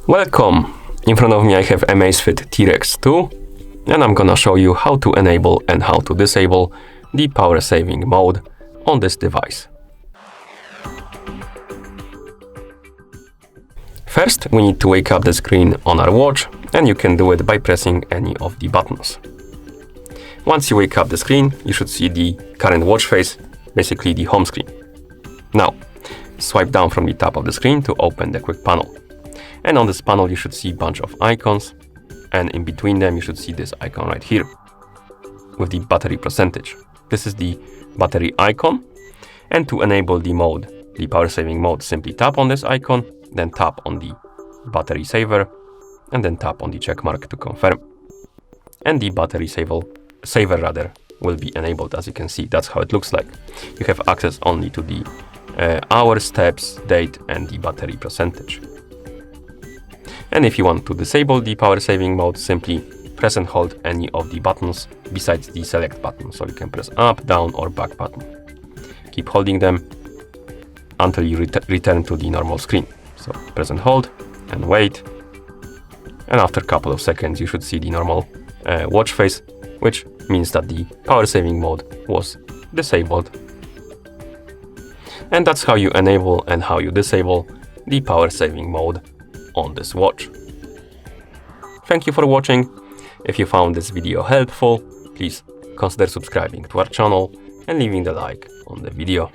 Welcome! In front of me I have Amazfit T Rex 2 and I'm gonna show you how to enable and how to disable the power saving mode on this device. First, we need to wake up the screen on our watch, and you can do it by pressing any of the buttons. Once you wake up the screen, you should see the current watch face, basically the home screen. Now, swipe down from the top of the screen to open the quick panel. And on this panel you should see a bunch of icons, and in between them you should see this icon right here with the battery percentage. This is the battery icon, and to enable the mode, the power saving mode, simply tap on this icon, then tap on the battery saver, and then tap on the check mark to confirm. And the battery saver will be enabled. As you can see, that's how it looks like. You have access only to the hour, steps, date, and the battery percentage. And if you want to disable the power saving mode, simply press and hold any of the buttons besides the select button. So you can press up, down, or back button. Keep holding them until you return to the normal screen. So press and hold and wait. And after a couple of seconds, you should see the normal watch face, which means that the power saving mode was disabled. And that's how you enable and how you disable the power saving mode on this watch. Thank you for watching. If you found this video helpful, please consider subscribing to our channel and leaving the like on the video.